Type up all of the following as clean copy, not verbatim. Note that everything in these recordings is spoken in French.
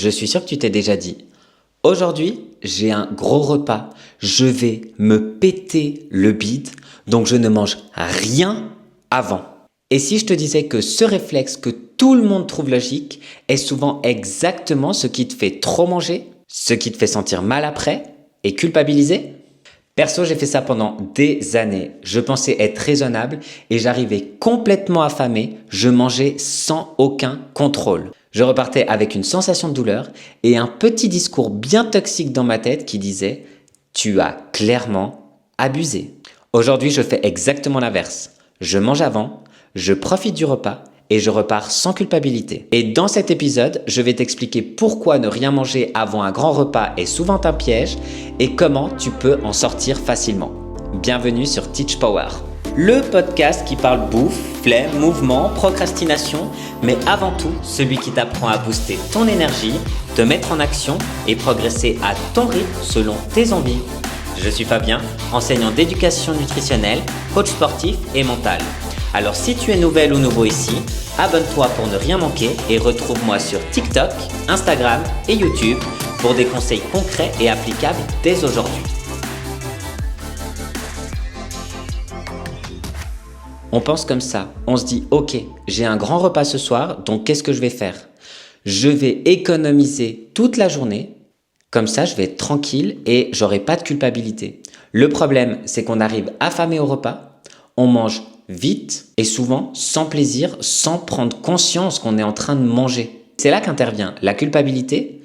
je suis sûr que tu t'es déjà dit, aujourd'hui, j'ai un gros repas, je vais me péter le bide, donc je ne mange rien avant. Et si je te disais que ce réflexe que tout le monde trouve logique est souvent exactement ce qui te fait trop manger, ce qui te fait sentir mal après et culpabiliser? Perso, j'ai fait ça pendant des années. Je pensais être raisonnable et j'arrivais complètement affamé. Je mangeais sans aucun contrôle. Je repartais avec une sensation de douleur et un petit discours bien toxique dans ma tête qui disait « Tu as clairement abusé ». Aujourd'hui, je fais exactement l'inverse. Je mange avant, je profite du repas et je repars sans culpabilité. Et dans cet épisode, je vais t'expliquer pourquoi ne rien manger avant un grand repas est souvent un piège et comment tu peux en sortir facilement. Bienvenue sur Teach Power, le podcast qui parle bouffe, flemme, mouvement, procrastination, mais avant tout, celui qui t'apprend à booster ton énergie, te mettre en action et progresser à ton rythme selon tes envies. Je suis Fabien, enseignant d'éducation nutritionnelle, coach sportif et mental. Alors si tu es nouvelle ou nouveau ici, abonne-toi pour ne rien manquer et retrouve-moi sur TikTok, Instagram et YouTube pour des conseils concrets et applicables dès aujourd'hui. On pense comme ça, on se dit « Ok, j'ai un grand repas ce soir, donc qu'est-ce que je vais faire? Je vais économiser toute la journée, comme ça je vais être tranquille et j'aurai pas de culpabilité. » Le problème, c'est qu'on arrive affamé au repas, on mange vite et souvent sans plaisir, sans prendre conscience qu'on est en train de manger. C'est là qu'intervient la culpabilité,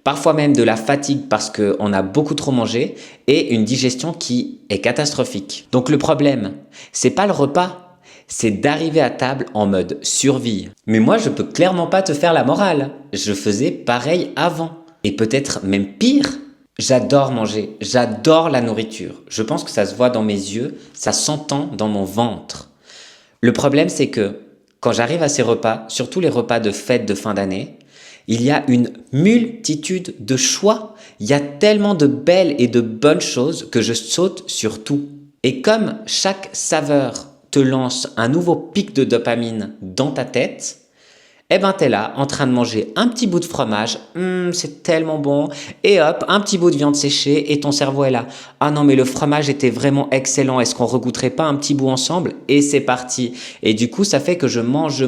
parfois même de la fatigue parce qu'on a beaucoup trop mangé et une digestion qui est catastrophique. Donc le problème, c'est pas le repas, c'est d'arriver à table en mode survie. Mais moi, je peux clairement pas te faire la morale. Je faisais pareil avant et peut-être même pire. J'adore manger, j'adore la nourriture. Je pense que ça se voit dans mes yeux, ça s'entend dans mon ventre. Le problème, c'est que quand j'arrive à ces repas, surtout les repas de fête de fin d'année, il y a une multitude de choix. Il y a tellement de belles et de bonnes choses que je saute sur tout. Et comme chaque saveur te lance un nouveau pic de dopamine dans ta tête, eh ben t'es là en train de manger un petit bout de fromage, c'est tellement bon, et hop, un petit bout de viande séchée et ton cerveau est là. Ah non mais le fromage était vraiment excellent, est-ce qu'on regoutterait pas un petit bout ensemble? Et c'est parti. Et du coup ça fait que je mange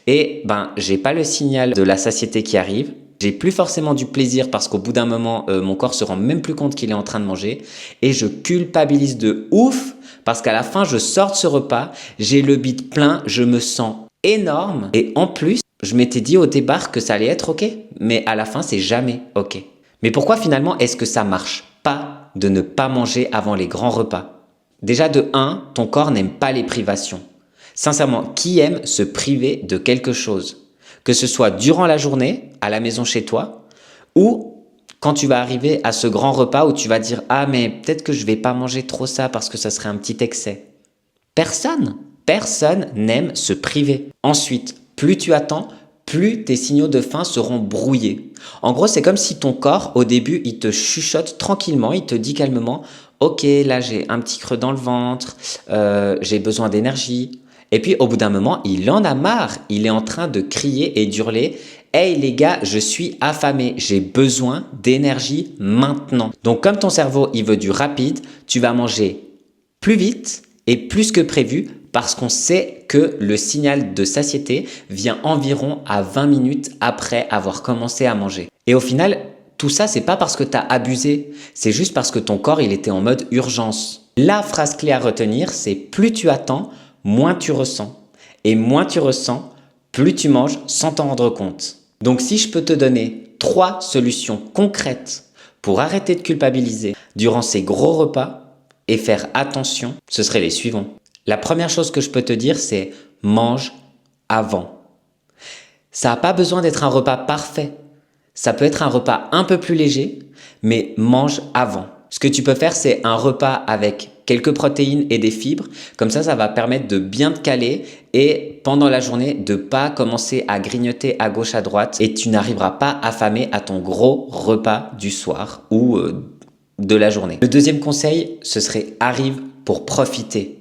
et ben j'ai pas le signal de la satiété qui arrive. J'ai plus forcément du plaisir parce qu'au bout d'un moment, mon corps se rend même plus compte qu'il est en train de manger et je culpabilise de ouf parce qu'à la fin je sors de ce repas, j'ai le bide plein, je me sens énorme et en plus je m'étais dit au départ que ça allait être ok, mais à la fin c'est jamais ok. Mais pourquoi finalement est-ce que ça marche pas de ne pas manger avant les grands repas? Déjà de 1, ton corps n'aime pas les privations. Sincèrement, qui aime se priver de quelque chose? Que ce soit durant la journée, à la maison chez toi, ou quand tu vas arriver à ce grand repas où tu vas dire « Ah mais peut-être que je vais pas manger trop ça parce que ça serait un petit excès. » Personne n'aime se priver. Ensuite, plus tu attends, plus tes signaux de faim seront brouillés. En gros, c'est comme si ton corps, au début, il te chuchote tranquillement, il te dit calmement « Ok, là j'ai un petit creux dans le ventre, j'ai besoin d'énergie. » Et puis au bout d'un moment, il en a marre, il est en train de crier et d'hurler « Hey les gars, je suis affamé, j'ai besoin d'énergie maintenant. » Donc comme ton cerveau, il veut du rapide, tu vas manger plus vite et plus que prévu parce qu'on sait que le signal de satiété vient environ à 20 minutes après avoir commencé à manger. Et au final, tout ça, c'est pas parce que tu as abusé, c'est juste parce que ton corps, il était en mode urgence. La phrase clé à retenir, c'est plus tu attends, moins tu ressens. Et moins tu ressens, plus tu manges sans t'en rendre compte. Donc si je peux te donner 3 solutions concrètes pour arrêter de culpabiliser durant ces gros repas et faire attention, ce seraient les suivants. La première chose que je peux te dire, c'est mange avant. Ça n'a pas besoin d'être un repas parfait. Ça peut être un repas un peu plus léger, mais mange avant. Ce que tu peux faire, c'est un repas avec quelques protéines et des fibres. Comme ça va permettre de bien te caler et pendant la journée, de ne pas commencer à grignoter à gauche, à droite et tu n'arriveras pas affamé à ton gros repas du soir ou de la journée. Le deuxième conseil, ce serait arrive pour profiter.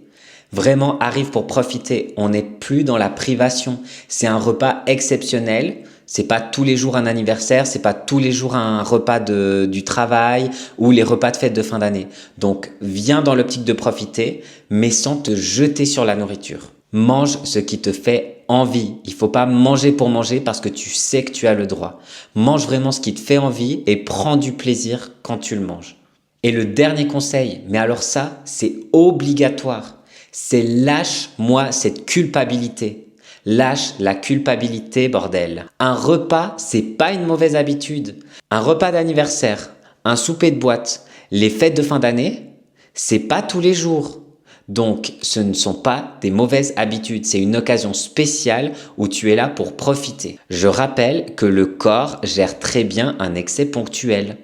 Vraiment arrive pour profiter. On n'est plus dans la privation. C'est un repas exceptionnel. C'est pas tous les jours un anniversaire, c'est pas tous les jours un repas du travail ou les repas de fête de fin d'année. Donc, viens dans l'optique de profiter, mais sans te jeter sur la nourriture. Mange ce qui te fait envie. Il faut pas manger pour manger parce que tu sais que tu as le droit. Mange vraiment ce qui te fait envie et prends du plaisir quand tu le manges. Et le dernier conseil, mais alors ça, c'est obligatoire. C'est lâche-moi cette culpabilité. Lâche la culpabilité, bordel. Un repas, c'est pas une mauvaise habitude. Un repas d'anniversaire, un souper de boîte, les fêtes de fin d'année, c'est pas tous les jours. Donc, ce ne sont pas des mauvaises habitudes. C'est une occasion spéciale où tu es là pour profiter. Je rappelle que le corps gère très bien un excès ponctuel.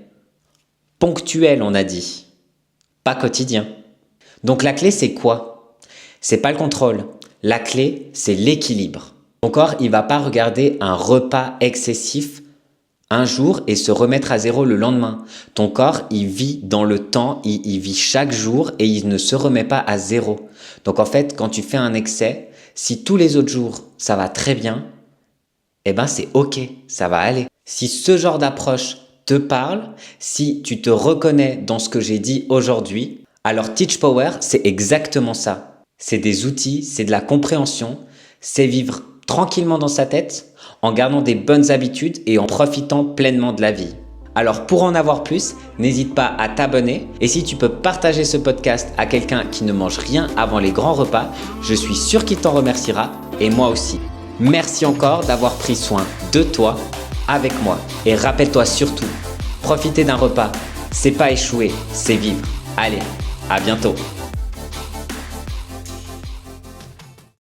Ponctuel, on a dit. Pas quotidien. Donc, la clé, c'est quoi? C'est pas le contrôle. La clé, c'est l'équilibre. Ton corps, il va pas regarder un repas excessif un jour et se remettre à zéro le lendemain. Ton corps, il vit dans le temps, il vit chaque jour et il ne se remet pas à zéro. Donc en fait, quand tu fais un excès, si tous les autres jours, ça va très bien, eh ben c'est ok, ça va aller. Si ce genre d'approche te parle, si tu te reconnais dans ce que j'ai dit aujourd'hui, alors Teach Power, c'est exactement ça. C'est des outils, c'est de la compréhension, c'est vivre tranquillement dans sa tête, en gardant des bonnes habitudes et en profitant pleinement de la vie. Alors pour en avoir plus, n'hésite pas à t'abonner et si tu peux partager ce podcast à quelqu'un qui ne mange rien avant les grands repas, je suis sûr qu'il t'en remerciera et moi aussi. Merci encore d'avoir pris soin de toi avec moi et rappelle-toi surtout, profiter d'un repas, c'est pas échouer, c'est vivre. Allez, à bientôt.